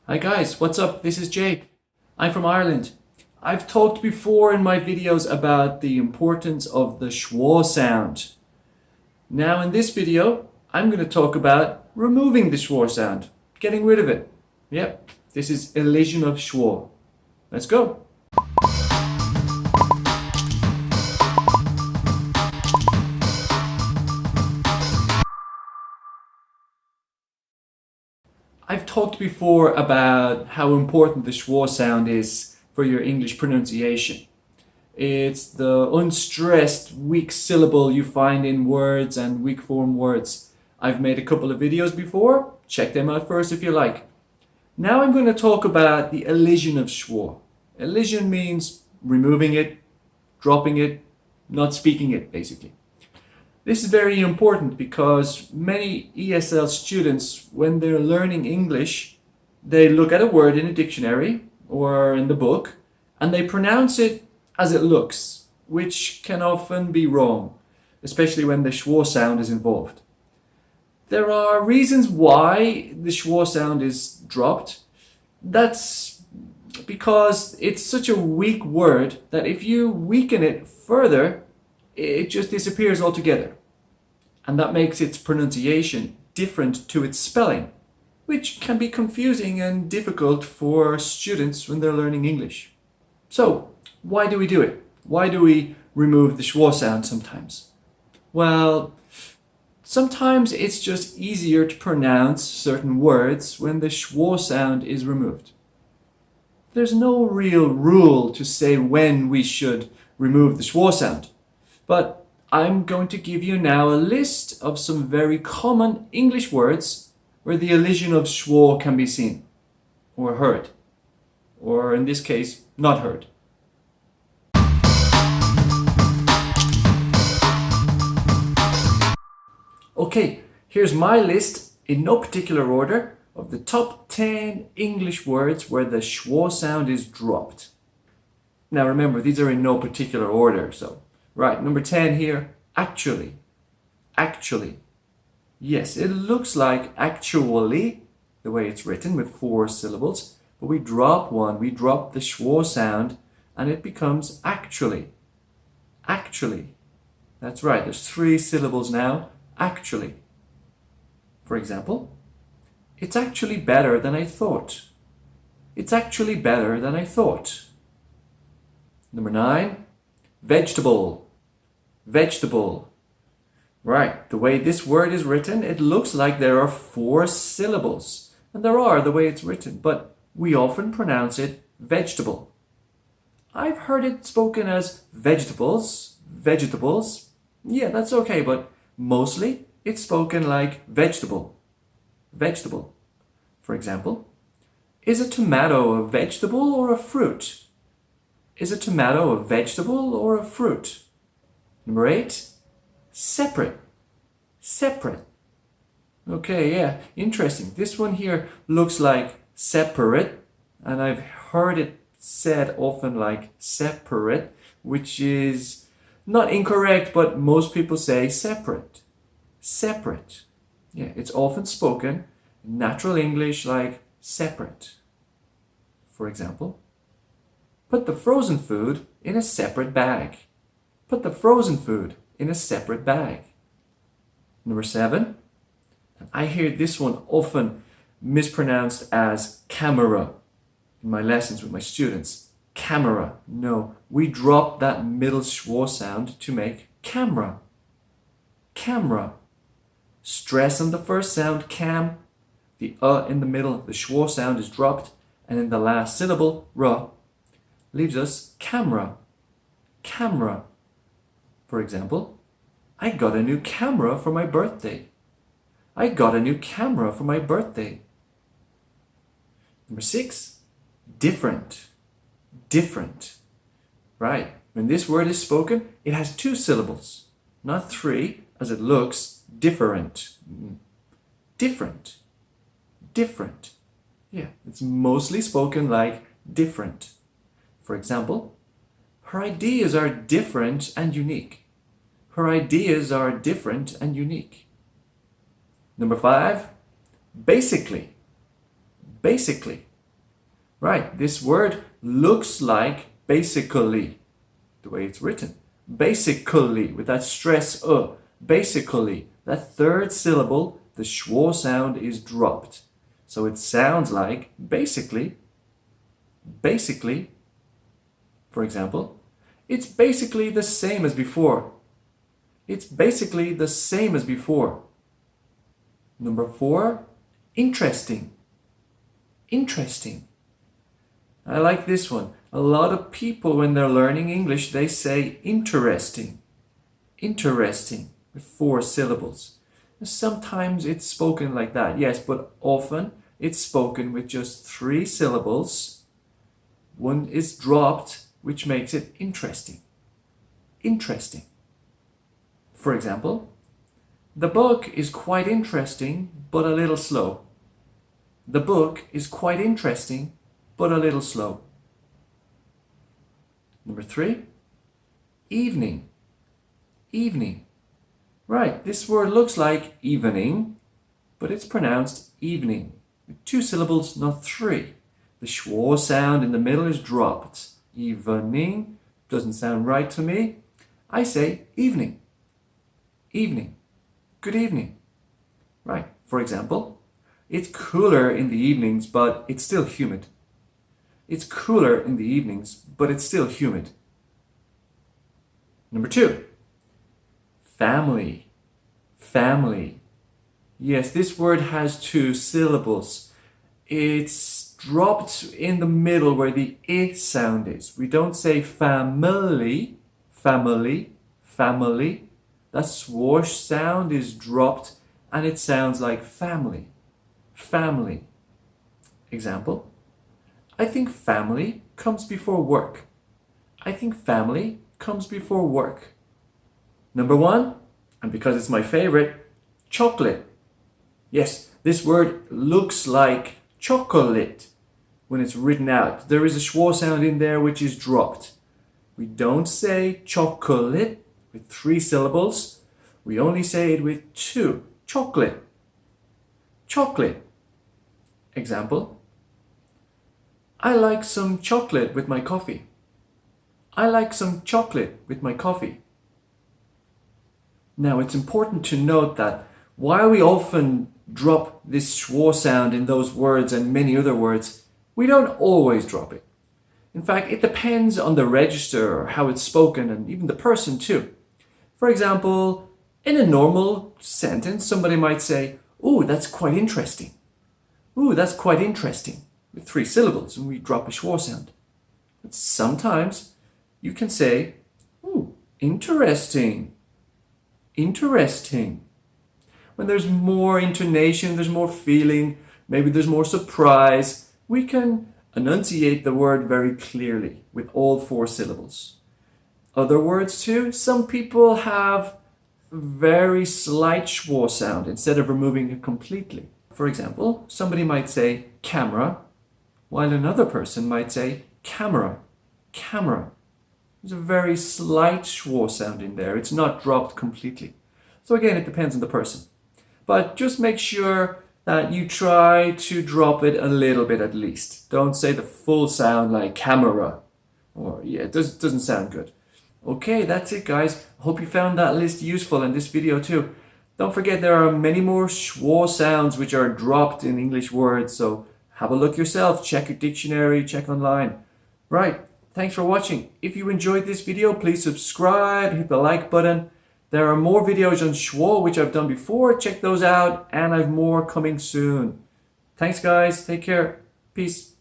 Hi guys, what's up? This is Jake. I'm from Ireland. I've talked before in my videos about the importance of the schwa sound. Now in this video, I'm going to talk about removing the schwa sound, getting rid of it. Yep, this is Elision of Schwa. Let's go. I've talked before about how important the schwa sound is for your English pronunciation. It's the unstressed weak syllable you find in words and weak form words. I've made a couple of videos before. Check them out first if you like. Now I'm going to talk about the elision of Schwa. Elision means removing it, dropping it, not speaking it, basically. This is very important because many ESL students, when they're learning English, they look at a word in a dictionary or in the book and they pronounce it as it looks, which can often be wrong, especially when the schwa sound is involved. There are reasons why the schwa sound is dropped. That's because it's such a weak word that if you weaken it further, it just disappears altogether. And that makes its pronunciation different to its spelling, which can be confusing and difficult for students when they're learning English. So, why do we do it? Why do we remove the schwa sound sometimes? Well, sometimes it's just easier to pronounce certain words when the schwa sound is removed. There's no real rule to say when we should remove the schwa sound, but I'm going to give you now a list of some very common English words where the elision of schwa can be seen, or heard, or in this case, not heard. Okay, here's my list in no particular order of the top 10 English words where the schwa sound is dropped. Now remember, these are in no particular order, so right, number 10 here, actually. Actually. Yes, it looks like actually, the way it's written with 4 syllables, but we drop one, we drop the schwa sound, and it becomes actually. Actually. That's right, there's 3 syllables now. Actually. For example, it's actually better than I thought. It's actually better than I thought. Number 9, vegetable. Vegetable. Right, the way this word is written, it looks like there are 4 syllables. And there are, the way it's written, but we often pronounce it vegetable. I've heard it spoken as vegetables, vegetables. Yeah, that's okay, but mostly it's spoken like vegetable. Vegetable. For example, is a tomato a vegetable or a fruit? Is a tomato a vegetable or a fruit? Number 8, separate. Separate. Okay, yeah, interesting. This one here looks like separate, and I've heard it said often like separate, which is not incorrect, but most people say separate. Separate. Yeah, it's often spoken in natural English like separate. For example, put the frozen food in a separate bag. Put the frozen food in a separate bag. Number 7, and I hear this one often mispronounced as camera in my lessons with my students. Camera. No, we drop that middle schwa sound to make camera. Camera. Stress on the first sound, cam. The in the middle, the schwa sound is dropped, and in the last syllable, ra, leaves us camera. Camera. For example, I got a new camera for my birthday. I got a new camera for my birthday. Number 6, different. Different. Right, when this word is spoken, it has 2 syllables, not 3, as it looks. Different. Different. Different. Yeah, it's mostly spoken like different. For example, her ideas are different and unique. Her ideas are different and unique. Number 5, basically. Basically. Right, this word looks like basically, the way it's written. Basically, with that stress, basically. That third syllable, the schwa sound is dropped. So it sounds like basically. For example, it's basically the same as before. It's basically the same as before. Number 4, interesting. Interesting. I like this one. A lot of people, when they're learning English, they say interesting. Interesting, with 4 syllables. Sometimes it's spoken like that, yes, but often it's spoken with just 3 syllables. One is dropped, which makes it interesting. Interesting. For example, the book is quite interesting, but a little slow. The book is quite interesting, but a little slow. Number 3, evening. Evening. Right, this word looks like evening, but it's pronounced evening. With 2 syllables, not 3. The schwa sound in the middle is dropped. Evening doesn't sound right to me. I say evening. Evening. Good evening. Right, for example, it's cooler in the evenings, but it's still humid. It's cooler in the evenings, but it's still humid. Number 2, family. Family. Yes, this word has 2 syllables. It's dropped in the middle where the I sound is. We don't say family, family, family. That swoosh sound is dropped and it sounds like family, family. Example, I think family comes before work. I think family comes before work. Number 1, and because it's my favorite, chocolate. Yes, this word looks like chocolate when it's written out. There is a schwa sound in there which is dropped. We don't say chocolate with 3 syllables. We only say it with 2. Chocolate. Chocolate. Example, I like some chocolate with my coffee. I like some chocolate with my coffee. Now, it's important to note that while we often drop this schwa sound in those words and many other words, we don't always drop it. In fact, it depends on the register or how it's spoken and even the person too. For example, in a normal sentence, somebody might say, "Ooh, that's quite interesting." "Ooh, that's quite interesting," with 3 syllables, and we drop a schwa sound. But sometimes you can say, "Ooh, interesting." Interesting. When there's more intonation, there's more feeling, maybe there's more surprise, we can enunciate the word very clearly with all 4 syllables. Other words too, some people have very slight schwa sound instead of removing it completely. For example, somebody might say camera, while another person might say camera, camera. There's a very slight schwa sound in there. It's not dropped completely. So again, it depends on the person. But just make sure that you try to drop it a little bit at least. Don't say the full sound like camera. Or yeah, it doesn't sound good. Okay, that's it guys. Hope you found that list useful and this video too. Don't forget there are many more schwa sounds which are dropped in English words. So have a look yourself. Check your dictionary, check online. Right. Thanks for watching. If you enjoyed this video, please subscribe, hit the like button. There are more videos on schwa which I've done before. Check those out and I have more coming soon. Thanks guys. Take care. Peace.